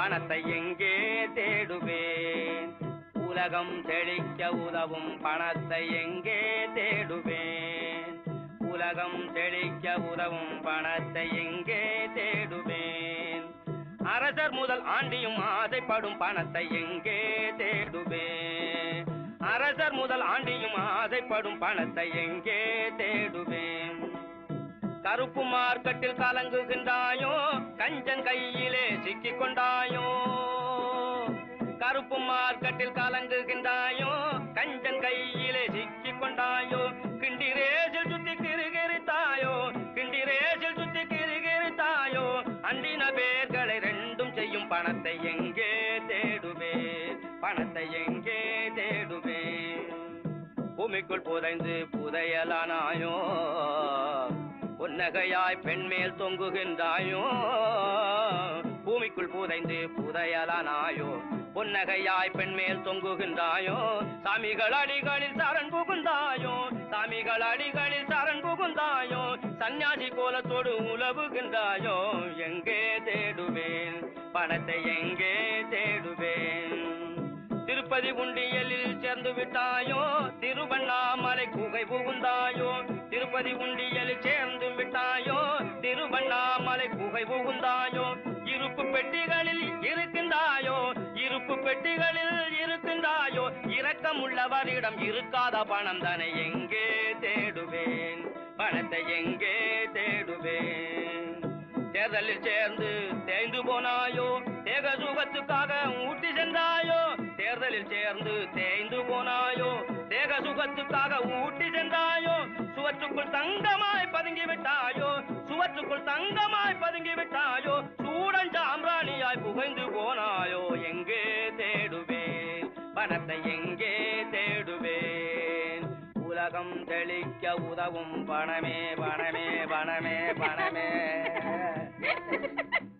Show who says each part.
Speaker 1: பணத்தை எங்கே தேடுவேன் உலகம் செழிக்க உதவும் பணத்தை எங்கே தேடுவேன் உலகம் செழிக்க உதவும் பணத்தை எங்கே தேடுவேன் அரசர் முதல் ஆண்டியும் ஆசைப்படும் பணத்தை எங்கே தேடுவேன் அரசர் முதல் ஆண்டியும் ஆசைப்படும் பணத்தை எங்கே தேடுவேன் கருப்பு மார்க்கெட்டில் கலங்குகின்றாயோ கஞ்சன் கையிலே சிக்கிக் கொண்டாயோ கருப்பு மார்க்கெட்டில் கலங்குகின்றாயோ கஞ்சன் கையிலே சிக்கிக் கொண்டாயோ கிண்டி ரேசில் சுத்தி கிருகிருத்தாயோ கிண்டி ரேசில் சுத்தி கிருகிருத்தாயோ அண்டின பேர்களை ரெண்டும் செய்யும் பணத்தை எங்கே தேடுவேன் பணத்தை எங்கே தேடுவேன் பூமிக்குள் புதைந்து புதையலானாயோ பொன்னகையாய் பெண் மேல் தொங்குகின்றாயோ பூமிக்குள் புதைந்து புதையலானாயோ பொன்னகையாய் பெண் மேல் தொங்குகின்றாயோ சாமிகள் அடிகளில் சரண் புகுந்தாயோ சாமிகள் அடிகளில் சரண் புகுந்தாயோ சந்நியாசி கோலத்தோடு உலவுகின்றாயோ எங்கே தேடுவேன் பணத்தை எங்கே தேடுவேன் திருப்பதி உண்டியலில் சேர்ந்து விட்டாயோ திருவண்ணாமலை குகை புகுந்தாயோ திருப்பதி உண்டியலில் சேர்ந்து விட்டாயோ திருவண்ணாமலை குகை புகுந்தாயோ இருப்பு பெட்டிகளில் இருக்கின்றாயோ இருப்பு பெட்டிகளில் இருக்கின்றாயோ இரக்கமுள்ளவரிடம் இருக்காத பணம் தானே எங்கே தேடுவேன் பணத்தை எங்கே தேடுவேன் தேர்தலில் சேர்ந்து தேய்ந்து போனாயோ தேக சுகத்துக்காக ஊட்டி சென்றாயோ தேர்தலில் சேர்ந்து தேய்ந்து போனாயோ தேக சுகத்துக்காக ஊட்டி சென்றாயோ சுவற்றுக்குள் தங்கமாய் பதுங்கி விட்டாயோ சுவற்றுக்குள் தங்கமாய் பதுங்கி விட்டாயோ சூடன் சாம்பிராணியாய் புகைந்து போனாயோ எங்கே தேடுவேன் பணத்தை எங்கே தேடுவேன் உலகம் தெளிக்க உதவும் பணமே பணமே பணமே பணமே